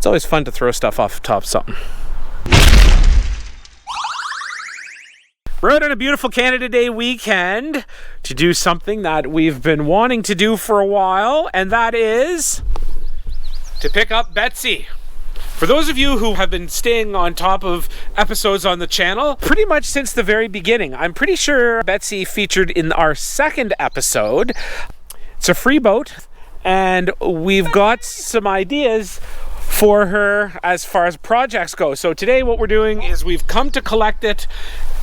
It's always fun to throw stuff off the top of something. We're out on a beautiful Canada Day weekend to do something that we've been wanting to do for a while, and that is to pick up Betsy. For those of you who have been staying on top of episodes on the channel, pretty much since the very beginning, I'm pretty sure Betsy featured in our second episode. It's a free boat, and we've got some ideas for her as far as projects go. So today what we're doing is we've come to collect it,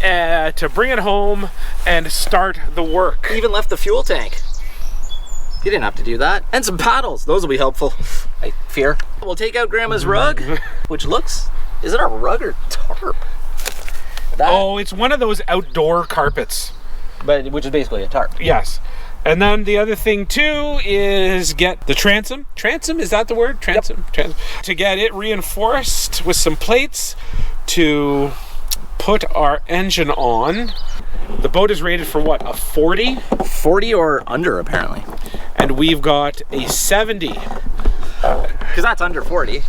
to bring it home and start the work. We even left the fuel tank. You didn't have to do that. And some paddles. Those will be helpful, I fear. We'll take out Grandma's rug, which looks... Is it a rug or tarp? Oh, it's one of those outdoor carpets. But which is basically a tarp. Yes. And then the other thing too is get the transom. Transom, is that the word? Transom. Yep. Transom. To get it reinforced with some plates to put our engine on. The boat is rated for what, a 40? 40 or under, apparently. And we've got a 70. Because that's under 40.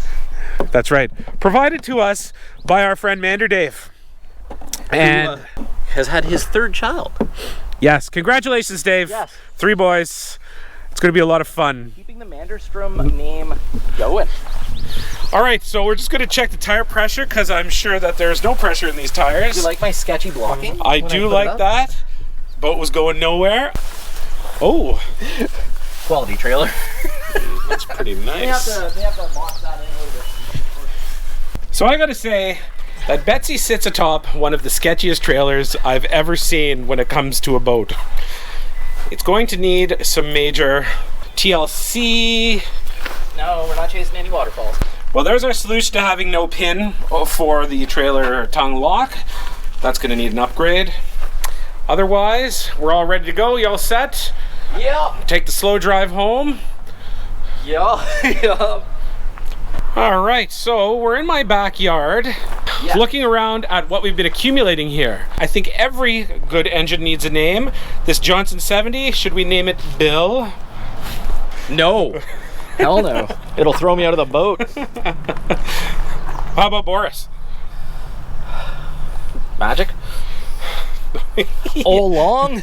That's right. Provided to us by our friend Mander Dave. And who, has had his third child. Yes, congratulations, Dave. Yes. 3 boys. It's going to be a lot of fun. Keeping the Manderstrom name going. All right, so we're just going to check the tire pressure because I'm sure that there's no pressure in these tires. Do you like my sketchy blocking? I do like that. Boat was going nowhere. Oh. Quality trailer. That's pretty nice. They have to lock that in a little bit. So I got to say that Betsy sits atop one of the sketchiest trailers I've ever seen when it comes to a boat. It's going to need some major TLC. No, we're not chasing any waterfalls. Well, there's our solution to having no pin for the trailer tongue lock. That's going to need an upgrade. Otherwise, we're all ready to go. You all set? Yeah. Take the slow drive home. Yeah. Yeah. All right, so we're in my backyard, looking around at what we've been accumulating here. I think every good engine needs a name. This Johnson 70, should we name it Bill? No. Hell no. It'll throw me out of the boat. How about Boris? Magic? Oh, long?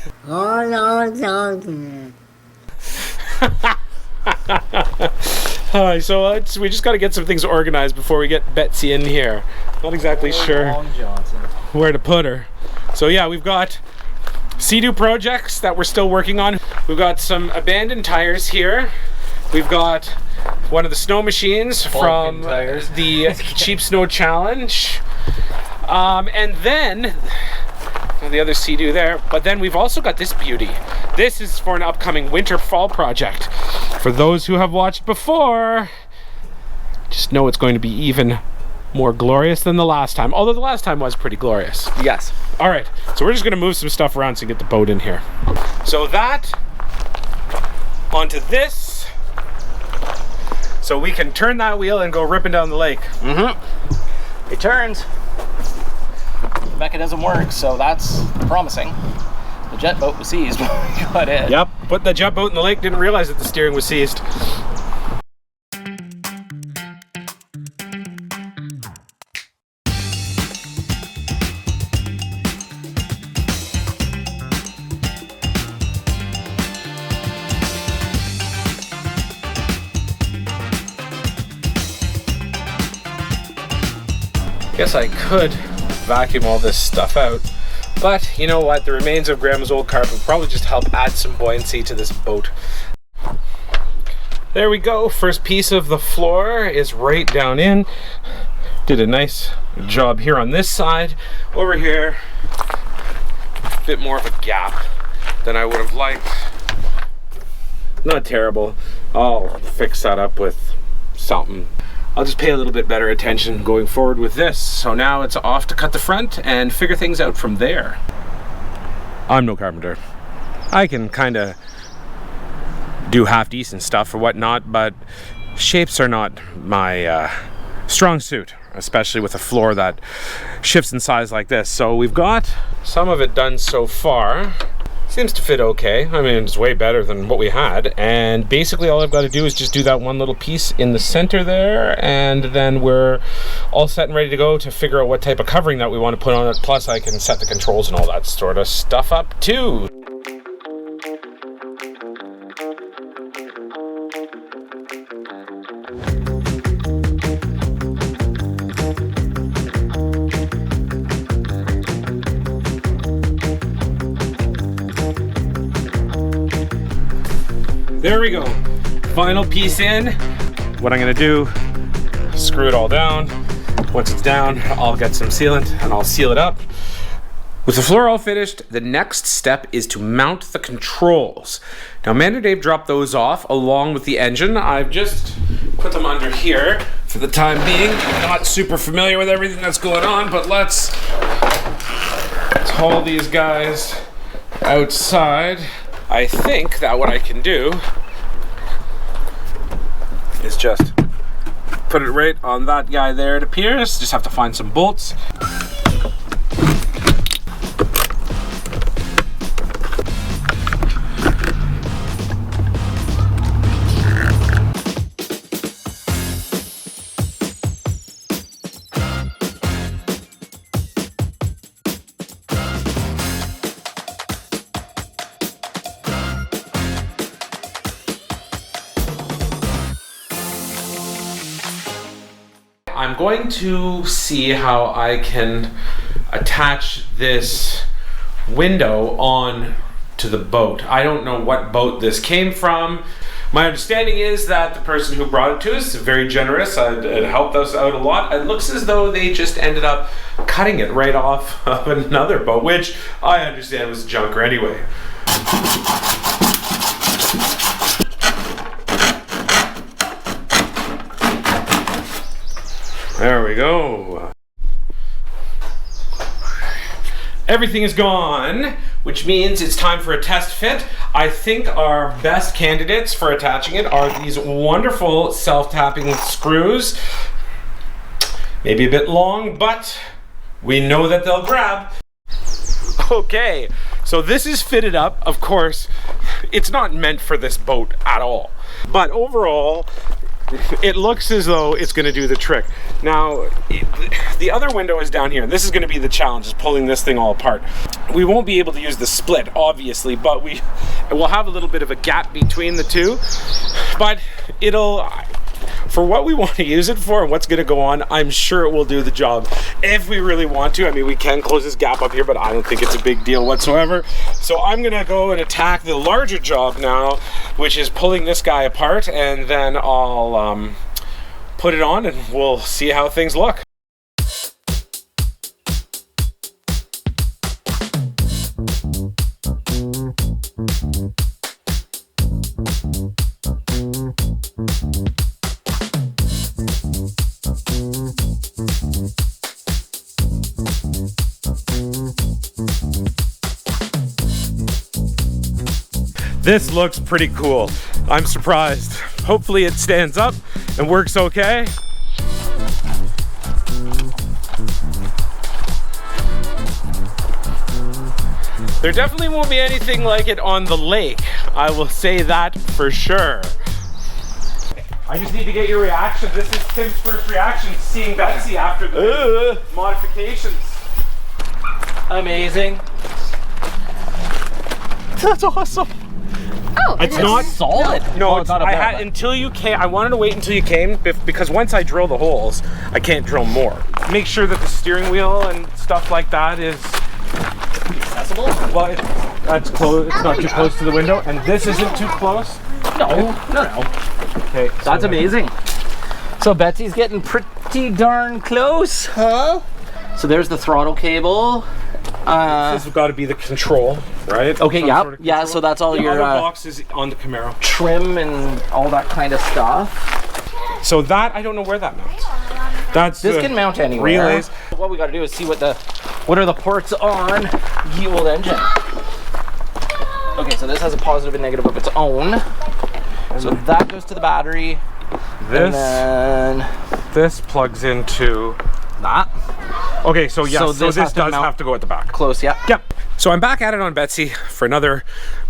So we just got to get some things organized before we get Betsy in here. Not exactly sure where to put her. So yeah, we've got Sea-Doo projects that we're still working on. We've got some abandoned tires here. We've got one of the snow machines from the Cheap Snow Challenge. And then the other Sea-Doo there. But then we've also got this beauty. This is for an upcoming winter-fall project. For those who have watched before, just know it's going to be even more glorious than the last time. Although the last time was pretty glorious. Yes. All right, so we're just going to move some stuff around so we get the boat in here. So that onto this, so we can turn that wheel and go ripping down the lake. Mm-hmm. It turns. Becca doesn't work, so that's promising. The jet boat was seized when we got in. Yep, put the jet boat in the lake, didn't realize that the steering was seized. Guess I could vacuum all this stuff out, but you know what, the remains of Grandma's old carpet will probably just help add some buoyancy to this boat. There we go, first piece of the floor is right down in. Did a nice job here on this side. Over here, a bit more of a gap than I would have liked. Not terrible. I'll fix that up with something. I'll just pay a little bit better attention going forward with this. So now it's off to cut the front and figure things out from there. I'm no carpenter. I can kind of do half decent stuff or whatnot, but shapes are not my strong suit, especially with a floor that shifts in size like this. So we've got some of it done so far. Seems to fit okay. I mean, it's way better than what we had. And basically all I've got to do is just do that one little piece in the center there, and then we're all set and ready to go to figure out what type of covering that we want to put on it. Plus I can set the controls and all that sort of stuff up too. There we go. Final piece in. What I'm gonna do, screw it all down. Once it's down, I'll get some sealant and I'll seal it up. With the floor all finished, the next step is to mount the controls. Now, Amanda and Dave dropped those off along with the engine. I've just put them under here for the time being. I'm not super familiar with everything that's going on, but let's haul these guys outside. I think that what I can do is just put it right on that guy there, it appears. Just have to find some bolts. I'm going to see how I can attach this window on to the boat. I don't know what boat this came from. My understanding is that the person who brought it to us is very generous. It helped us out a lot. It looks as though they just ended up cutting it right off of another boat, which I understand was junker anyway. There we go. Everything is gone, which means it's time for a test fit. I think our best candidates for attaching it are these wonderful self-tapping screws. Maybe a bit long, but we know that they'll grab. Okay, so this is fitted up. Of course, it's not meant for this boat at all. But overall, it looks as though it's going to do the trick. Now, the other window is down here. This is going to be the challenge, is pulling this thing all apart. We won't be able to use the split, obviously, but we'll have a little bit of a gap between the two. But it'll, for what we want to use it for and what's going to go on, I'm sure it will do the job. If we really want to, I mean, we can close this gap up here, but I don't think it's a big deal whatsoever. So I'm going to go and attack the larger job now, which is pulling this guy apart, and then I'll put it on and we'll see how things look. This looks pretty cool. I'm surprised. Hopefully it stands up and works okay. There definitely won't be anything like it on the lake. I will say that for sure. I just need to get your reaction. This is Tim's first reaction seeing Betsy after the modifications. Amazing. That's awesome. Oh, it's not solid. No, well, it's not a bad, until you came. I wanted to wait until you came because once I drill the holes, I can't drill more. Make sure that the steering wheel and stuff like that is accessible. Well, that's close. It's not too close to the window, and this isn't too close. No. Okay, that's amazing. So Betsy's getting pretty darn close, huh? So there's the throttle cable. This has got to be the control, right? Okay, yeah. So that's all your box is on the Camaro. Trim and all that kind of stuff. So that I don't know where that mounts. This can mount anywhere. Relays. What we got to do is see what are the ports on the old engine. Okay, so this has a positive and negative of its own. So that goes to the battery. This plugs into that. Okay, so yes, so this has does have to go at the back. Close, yeah. Yep. So I'm back at it on Betsy for another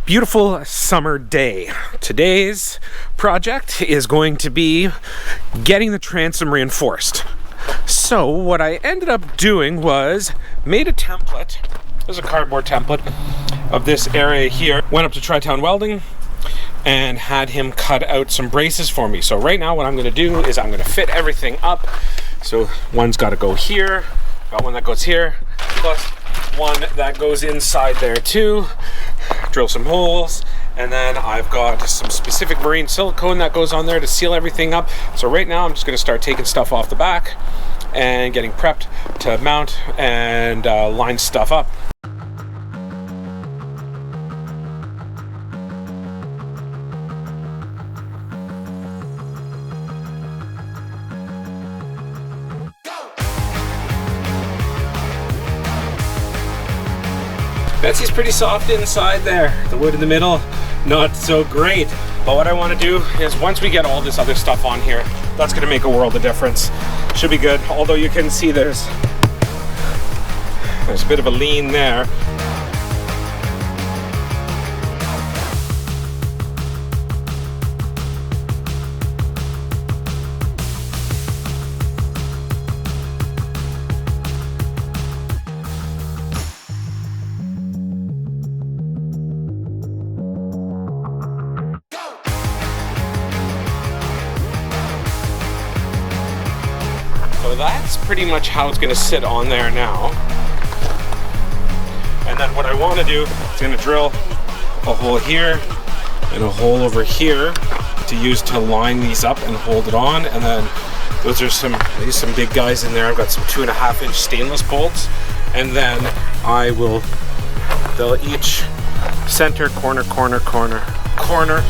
beautiful summer day. Today's project is going to be getting the transom reinforced. So what I ended up doing was made a template. There's a cardboard template of this area here. Went up to Tri-Town Welding and had him cut out some braces for me. So right now what I'm gonna do is I'm gonna fit everything up. So one's gotta go here, got one that goes here, plus one that goes inside there too. Drill some holes, and then I've got some specific marine silicone that goes on there to seal everything up. So right now I'm just gonna start taking stuff off the back and getting prepped to mount and line stuff up. Betsy's pretty soft inside there. The wood in the middle, not so great. But what I want to do is once we get all this other stuff on here, that's going to make a world of difference. Should be good, although you can see there's a bit of a lean there. So that's pretty much how it's going to sit on there now. And then what I want to do is going to drill a hole here and a hole over here to use to line these up and hold it on. And then those are some big guys in there. I've got some 2.5-inch stainless bolts. And then they'll each center, corner, corner, corner, corner.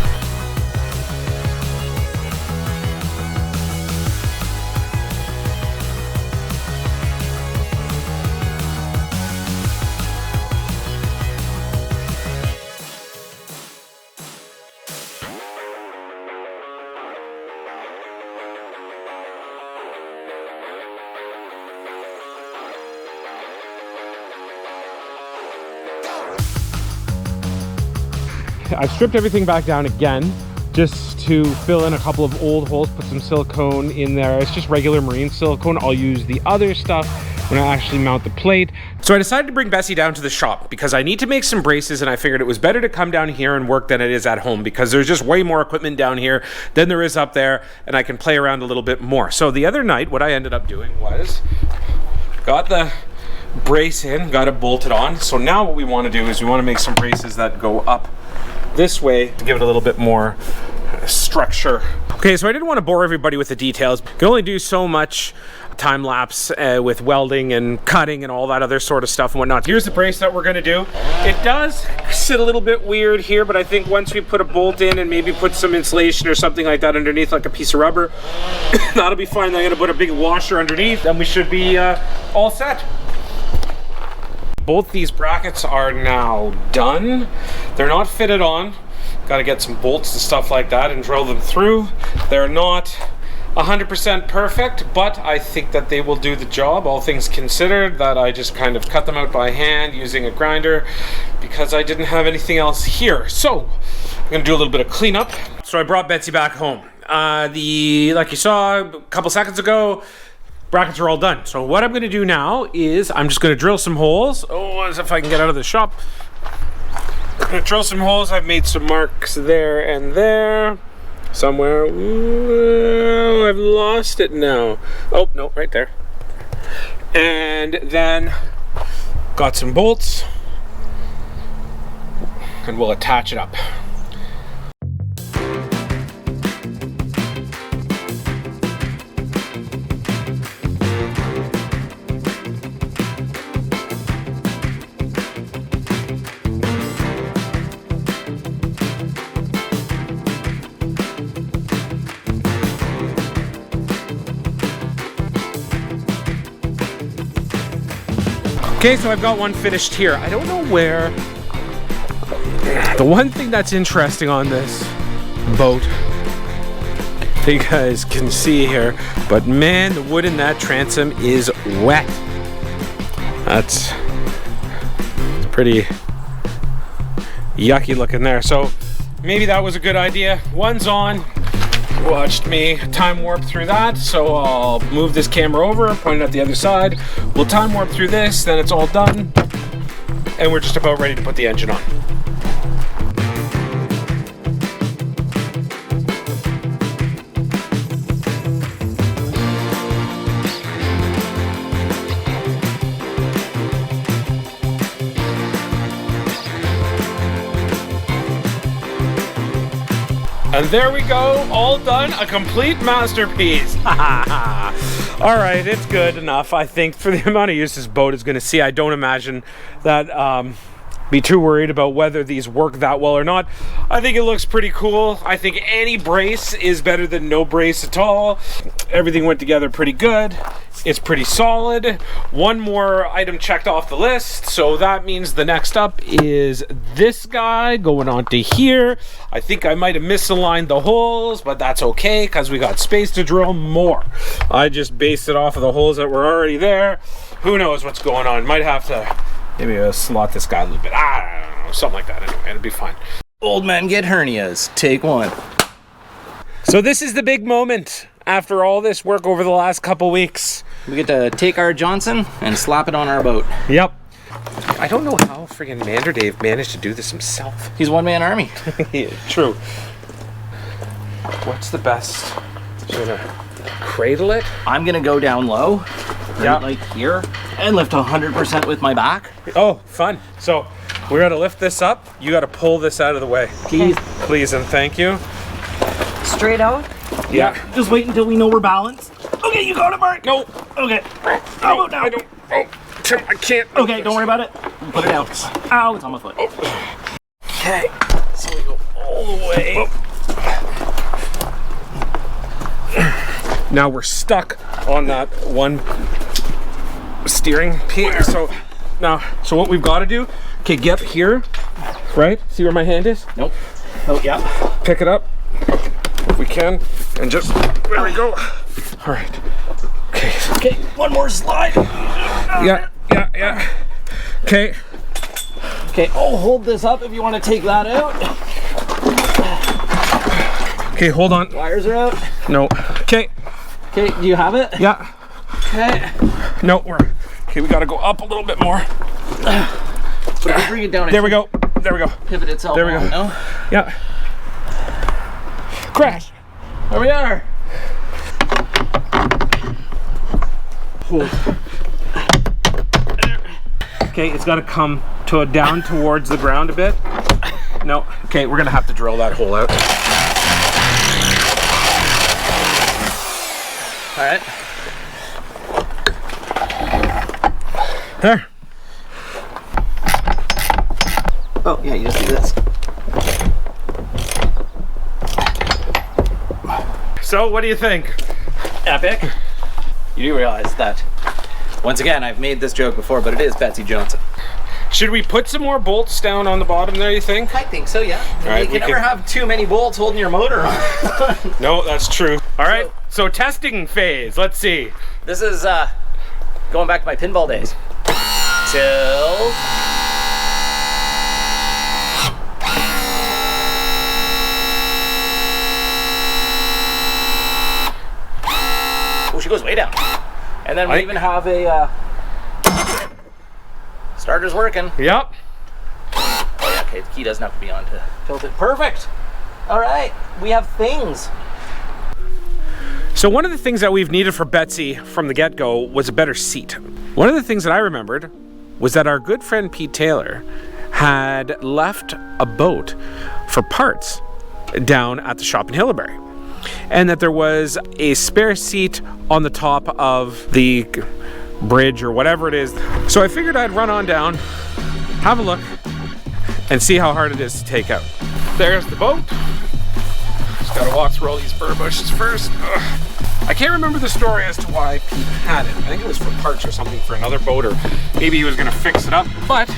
I've stripped everything back down again just to fill in a couple of old holes, put some silicone in there. It's just regular marine silicone. I'll use the other stuff when I actually mount the plate. So I decided to bring Betsy down to the shop because I need to make some braces, and I figured it was better to come down here and work than it is at home because there's just way more equipment down here than there is up there, and I can play around a little bit more. So the other night, what I ended up doing was got the brace in, got it bolted on. So now what we want to do is we want to make some braces that go up this way to give it a little bit more structure. Okay, so I didn't want to bore everybody with the details. You can only do so much time lapse with welding and cutting and all that other sort of stuff and whatnot. Here's the brace that we're going to do. It does sit a little bit weird here, but I think once we put a bolt in and maybe put some insulation or something like that underneath, like a piece of rubber, that'll be fine. I'm going to put a big washer underneath and we should be all set. Both these brackets are now done. They're not fitted on. Got to get some bolts and stuff like that and drill them through. They're not 100% perfect, but I think that they will do the job, all things considered. That I just kind of cut them out by hand using a grinder because I didn't have anything else here. So I'm gonna do a little bit of cleanup. So I brought Betsy back home. Like you saw a couple seconds ago, brackets are all done. So what I'm going to do now is I'm just going to drill some holes. Oh, as if I can get out of the shop. I'm going to drill some holes. I've made some marks there and there. Somewhere. Ooh, I've lost it now. Oh, no, right there. And then got some bolts. And we'll attach it up. Okay, so I've got one finished here. I don't know where. The one thing that's interesting on this boat, you guys can see here, but man, the wood in that transom is wet. That's pretty yucky looking there. So maybe that was a good idea. One's on. Watched me time warp through that, so I'll move this camera over, point it at the other side. We'll time warp through this, then it's all done, and we're just about ready to put the engine on. And there we go, all done, a complete masterpiece. All right, it's good enough, I think, for the amount of use this boat is gonna see. I don't imagine that be too worried about whether these work that well or not. I think it looks pretty cool. I think any brace is better than no brace at all. Everything went together pretty good. It's pretty solid. One more item checked off the list, so that means the next up is this guy going on to here. I think I might have misaligned the holes, but that's okay because we got space to drill more. I just based it off of the holes that were already there. Who knows what's going on? Might have to maybe slot this guy a little bit. I don't know, something like that. Anyway, it'll be fine. Old men get hernias. Take one. So this is the big moment after all this work over the last couple weeks. We get to take our Johnson and slap it on our boat. Yep. I don't know how friggin' Mander Dave managed to do this himself. He's one-man army. Yeah, true. What's the best? Should I cradle it? I'm gonna go down low, Yeah. like here, and lift 100% with my back. Oh, fun. So we gotta lift this up. You gotta pull this out of the way. Please. Please and thank you. Straight out? Yeah. Just wait until we know we're balanced. Okay, you got it, Mark. No. Okay. No, How about now? I don't. Oh, Tim, I can't. Okay, don't worry about it. Put it down. Ow, it's on my foot. Okay, so we go all the way. Now we're stuck on that one steering piece. So now, so what we've got to do? Okay, get up here, right? See where my hand is? Nope. Oh, yeah. Pick it up if we can, and just there we go. All right. Okay. Okay, one more slide. Yeah. Okay. Okay, I'll hold this up if you want to take that out. Okay, hold on. Wires are out. No. Okay. Okay, do you have it? Yeah. Okay. No, okay, we got to go up a little bit more. But if we bring it down, There we go. There we go. Pivot itself. There we go. on, no? Yeah. Crash. There we are. Hold. Okay, it's got to come down towards the ground a bit. No. Okay, we're gonna have to drill that hole out. All right. There. Oh, yeah, you just do this. So, what do you think? Epic. You do realize that, once again, I've made this joke before, but it is Betsy Johnson. Should we put some more bolts down on the bottom there, you think? I think so, yeah. right, You we can never have too many bolts holding your motor on. No, that's true. All right, so testing phase. Let's see. This is going back to my pinball days. Till... Oh, she goes way down. And then we even have a starter's working. Yep. Oh yeah, okay, the key doesn't have to be on to tilt it. Perfect. All right, we have things. So one of the things that we've needed for Betsy from the get-go was a better seat. One of the things that I remembered was that our good friend Pete Taylor had left a boat for parts down at the shop in Hilleberry, and that there was a spare seat on the top of the bridge or whatever it is. So I figured I'd run on down, have a look, and see how hard it is to take out. There's the boat. Just gotta walk through all these burr bushes first. Ugh. I can't remember the story as to why Pete had it. I think it was for parts or something for another boat, or maybe he was gonna fix it up. But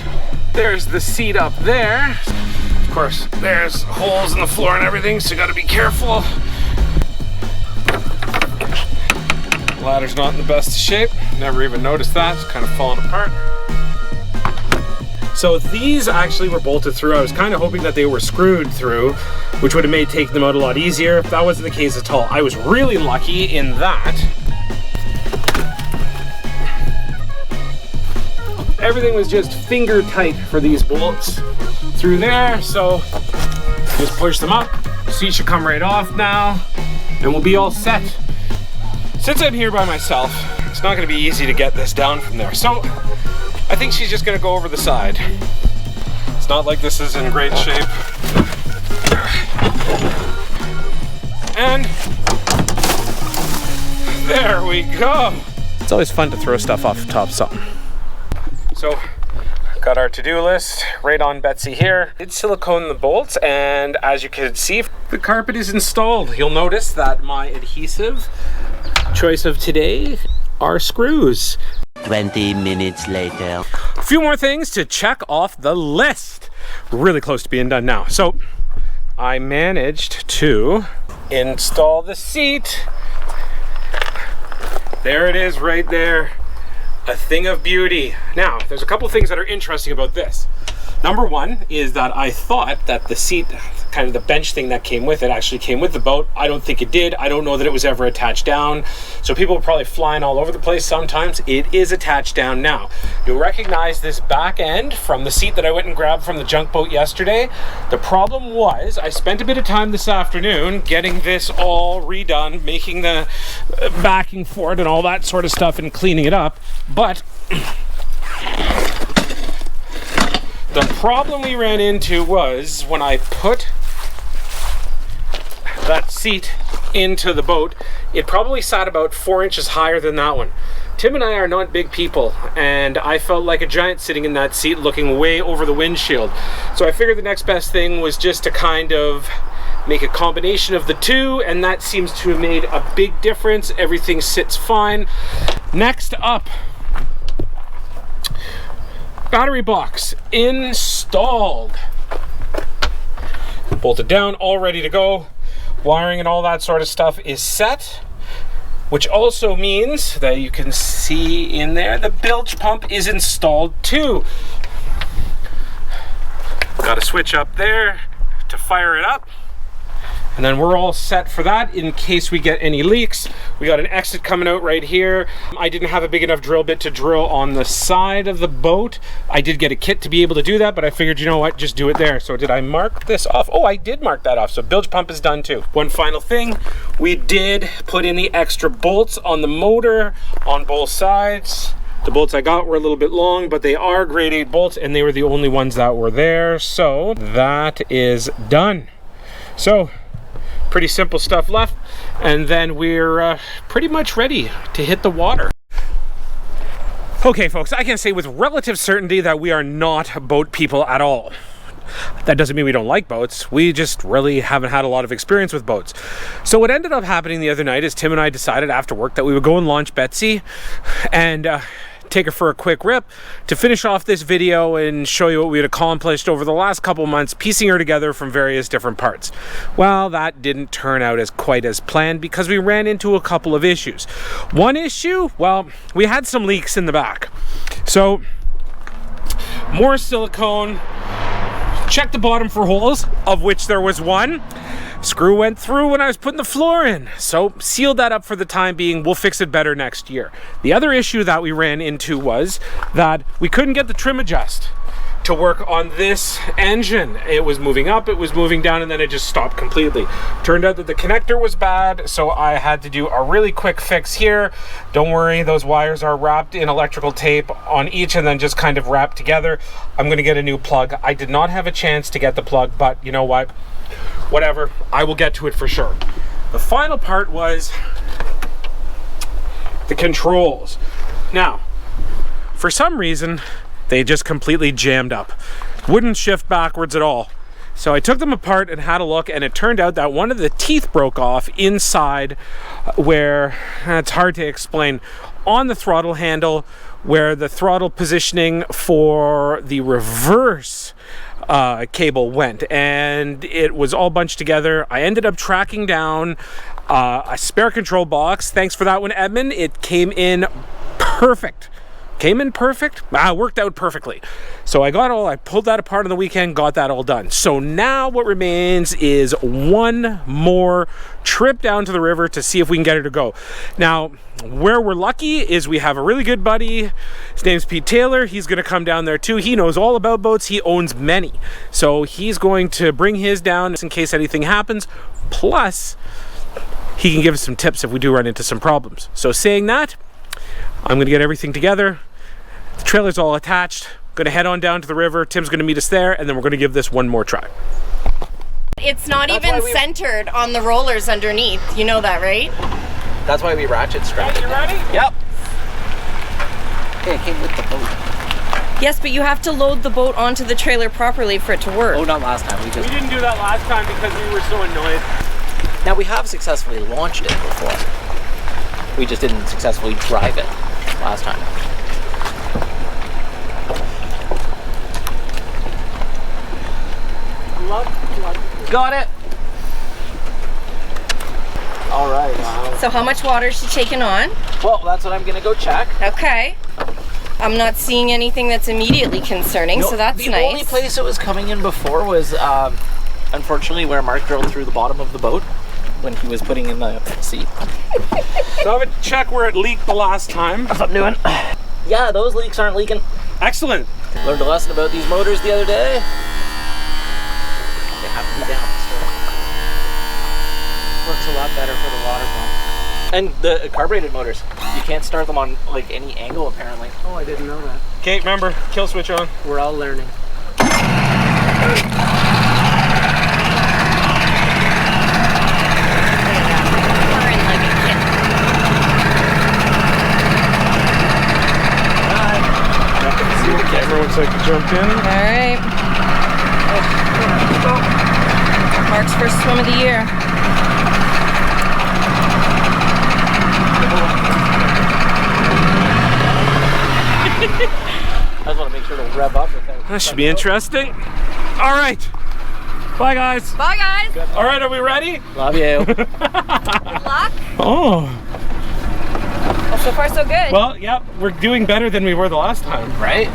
there's the seat up there. Of course, there's holes in the floor and everything, so you gotta be careful. Ladder's not in the best shape. Never even noticed that. It's kind of falling apart. So these actually were bolted through. I was kind of hoping that they were screwed through, which would have made taking them out a lot easier. That wasn't the case at all. I was really lucky in that everything was just finger tight for these bolts through there. So just push them up. Seat should come right off now, and we'll be all set. Since I'm here by myself, it's not going to be easy to get this down from there. So I think she's just going to go over the side. It's not like this is in great shape. And there we go. It's always fun to throw stuff off the top of something. So, got our to-do list right on Betsy here. Did silicone the bolts, and as you can see, the carpet is installed. You'll notice that my adhesive choice of today are screws. 20 minutes later. A few more things to check off the list. We're really close to being done now. So, I managed to install the seat. There it is right there. A thing of beauty. Now, there's a couple things that are interesting about this. Number one is that I thought that the seat, kind of the bench thing that came with it, actually came with the boat. I don't think it did. I don't know that it was ever attached down. So people are probably flying all over the place sometimes. It is attached down now. You'll recognize this back end from the seat that I went and grabbed from the junk boat yesterday. The problem was, I spent a bit of time this afternoon getting this all redone, making the backing for it and all that sort of stuff and cleaning it up. But the problem we ran into was when I put that seat into the boat, it probably sat about 4 inches higher than that one. Tim and I are not big people, and I felt like a giant sitting in that seat looking way over the windshield. So I figured the next best thing was just to kind of make a combination of the two, and that seems to have made a big difference. Everything sits fine. Next up, battery box installed. Bolted down, all ready to go. Wiring and all that sort of stuff is set, which also means that you can see in there the bilge pump is installed too. Got a switch up there to fire it up. And then we're all set for that in case we get any leaks. We got an exit coming out right here. I didn't have a big enough drill bit to drill on the side of the boat. I did get a kit to be able to do that, but I figured, you know what, just do it there. So did I mark this off? Oh, I did mark that off. So bilge pump is done too. One final thing, we did put in the extra bolts on the motor on both sides. The bolts I got were a little bit long, but they are grade 8 bolts, and they were the only ones that were there. So that is done. So pretty simple stuff left, and then we're pretty much ready to hit the water. Okay folks, I can say with relative certainty that we are not boat people at all. That doesn't mean we don't like boats, we just really haven't had a lot of experience with boats. So what ended up happening the other night is Tim and I decided after work that we would go and launch Betsy and take her for a quick rip to finish off this video and show you what we had accomplished over the last couple months, piecing her together from various different parts. Well, that didn't turn out as quite as planned because we ran into a couple of issues. One issue, well, we had some leaks in the back. So, more silicone, checked the bottom for holes, of which there was one. Screw went through when I was putting the floor in, so sealed that up for the time being. We'll fix it better next year. The other issue that we ran into was that we couldn't get the trim adjust to work on this engine. It was moving up, it was moving down, and then it just stopped completely. Turned out that the connector was bad, so I had to do a really quick fix here. Don't worry, those wires are wrapped in electrical tape on each and then just kind of wrapped together. I'm gonna get a new plug. I did not have a chance to get the plug, but you know what? Whatever, I will get to it for sure. The final part was the controls. Now, for some reason, they just completely jammed up. Wouldn't shift backwards at all. So I took them apart and had a look, and it turned out that one of the teeth broke off inside where, it's hard to explain, on the throttle handle where the throttle positioning for the reverse cable went, and it was all bunched together. I ended up tracking down a spare control box. Thanks for that one, Edmund. It came in perfect. Worked out perfectly. So I pulled that apart on the weekend, got that all done. So now what remains is one more trip down to the river to see if we can get her to go. Now, where we're lucky is we have a really good buddy. His name's Pete Taylor. He's going to come down there too. He knows all about boats. He owns many. So he's going to bring his down in case anything happens. Plus, he can give us some tips if we do run into some problems. So saying that, I'm going to get everything together. The trailer's all attached. Going to head on down to the river. Tim's going to meet us there, and then we're going to give this one more try. It's not even centered on the rollers underneath. You know that, right? That's why we ratchet strap it. You ready? Yep. Okay, it came with the boat. Yes, but you have to load the boat onto the trailer properly for it to work. Oh, not last time. We didn't do that last time because we were so annoyed. Now we have successfully launched it before. We just didn't successfully drive it last time. Got it. All right. Wow. So how much water is she taking on? Well, that's what I'm gonna go check. Okay. I'm not seeing anything that's immediately concerning, so that's nice. The only place it was coming in before was, unfortunately, where Mark drilled through the bottom of the boat when he was putting in the seat. So I'm going to check where it leaked the last time. That's what I'm doing. Yeah, those leaks aren't leaking. Excellent. Learned a lesson about these motors the other day. They have to be down. Works a lot better for the water pump. And the carbureted motors, you can't start them on like any angle apparently. Oh, I didn't know that. Okay, remember, kill switch on. We're all learning. Camera looks like it jumped in. All right. Mark's first swim of the year. I just want to make sure to rev up with it. That should be interesting. All right. Bye, guys. Bye, guys. All right, are we ready? Love you. Good luck. Oh. Well, so far so good. Well, yep, we're doing better than we were the last time. Right?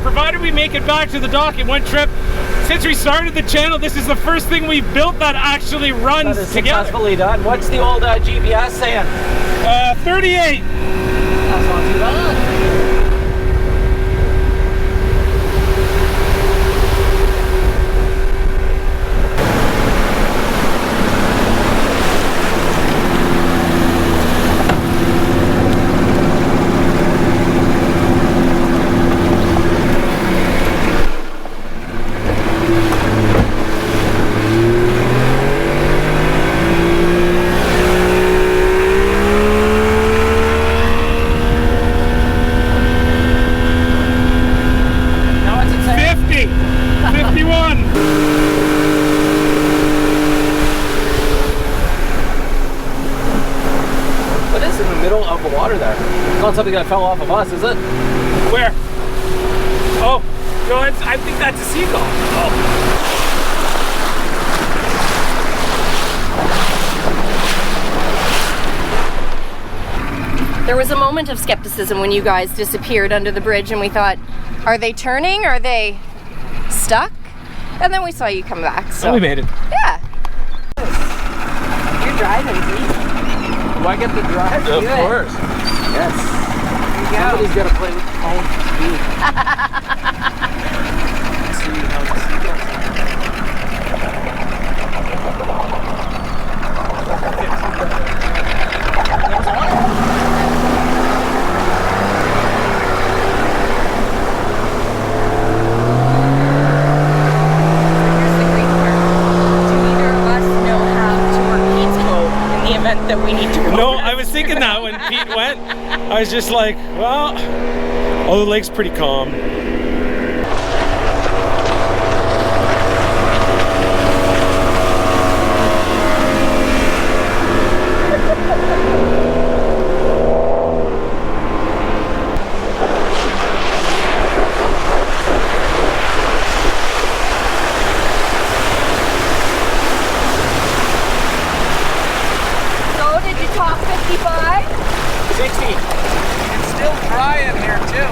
Provided we make it back to the dock in one trip, since we started the channel, this is the first thing we've built that actually runs That is together. successfully done. What's the old GPS saying? 38. That's not too bad. Not something that fell off of us, is it? Where? Oh, no, I think that's a seagull. Oh. There was a moment of skepticism when you guys disappeared under the bridge and we thought, are they turning? Are they stuck? And then we saw you come back. So and we made it. Yeah. You're driving, Pete. Do I get the drive? Of course. Yes. Somebody's got to play with phone speed. See how the seagull that we need to go. No, I was thinking that when Pete went. I I was just like, well, oh, the lake's pretty calm. So, did you top 55? 60. It's still dry in here too.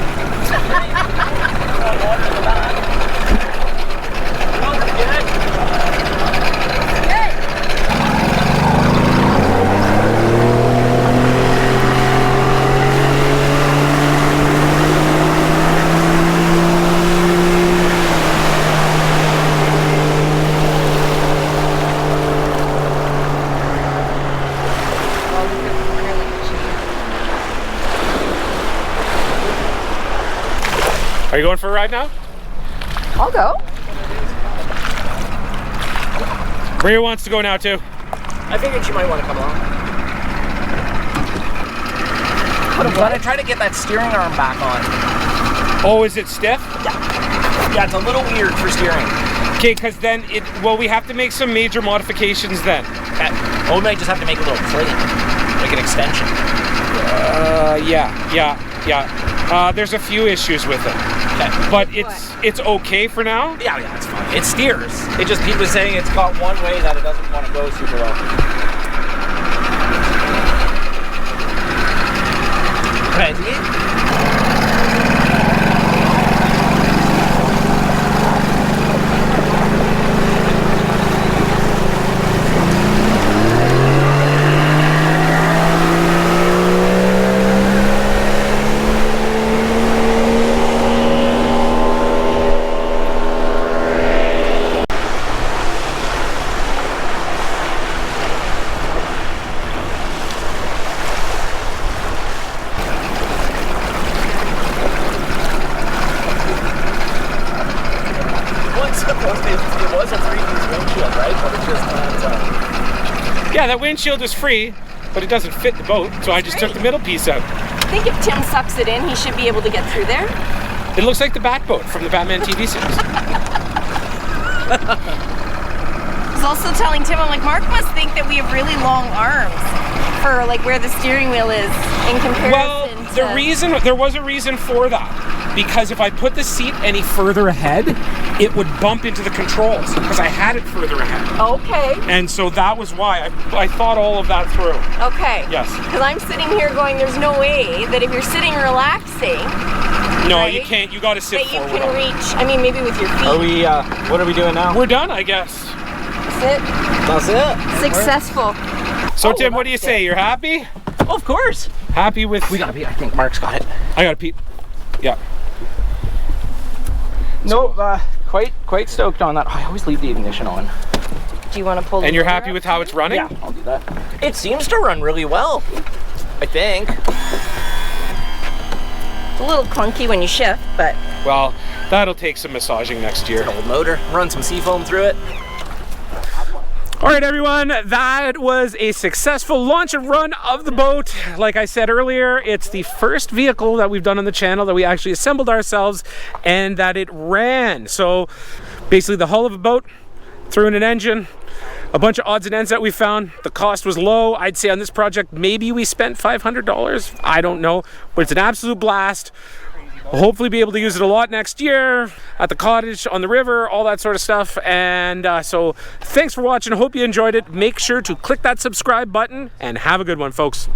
Are you going for a ride now? I'll go. Maria wants to go now too. I figured she might want to come along. I'm gonna try to get that steering arm back on. Oh, is it stiff? Yeah, it's a little weird for steering. Okay, because then well, we have to make some major modifications then. Okay. Oh, we might just have to make a little plate, like an extension. Yeah. There's a few issues with it. Okay. But it's okay for now. Yeah, it's fine. It steers. It just, people are saying it's got one way that it doesn't want to go super well. Ready? It was a 3-piece windshield, right? But it just can't. Yeah, that windshield is free, but it doesn't fit the boat, so I just took the middle piece out. I think if Tim sucks it in, he should be able to get through there. It looks like the Bat Boat from the Batman TV series. I was also telling Tim, I'm like, Mark must think that we have really long arms for like where the steering wheel is in comparison Well, to... there was a reason for that. Because if I put the seat any further ahead, it would bump into the controls because I had it further ahead. Okay. And so that was why I thought all of that through. Okay. Yes. Because I'm sitting here going, there's no way that if you're sitting relaxing, No, right, you can't. You got to sit that you forward. can reach, I mean, maybe with your feet. Are we, what are we doing now? We're done, I guess. That's it. That's it. Successful. So Oh, Tim, well, what do you that's say? You're happy? Oh, of course. Happy with? We gotta be. I think Mark's got it. I got to Pete. Yeah. Nope. Quite stoked on that. I always leave the ignition on. Do you want to pull the And you're motor happy up? with how it's running? Yeah, I'll do that. It seems to run really well. I think. It's a little clunky when you shift, but... Well, that'll take some massaging next year. An old motor. Run some seafoam through it. All right, everyone, that was a successful launch and run of the boat. Like I said earlier, it's the first vehicle that we've done on the channel that we actually assembled ourselves and that it ran. So basically the hull of a boat, threw in an engine, a bunch of odds and ends that we found. The cost was low. I'd say on this project, maybe we spent $500. I don't know, but it's an absolute blast. We'll hopefully be able to use it a lot next year at the cottage, on the river, all that sort of stuff. And so thanks for watching. I hope you enjoyed it. Make sure to click that subscribe button and have a good one, folks.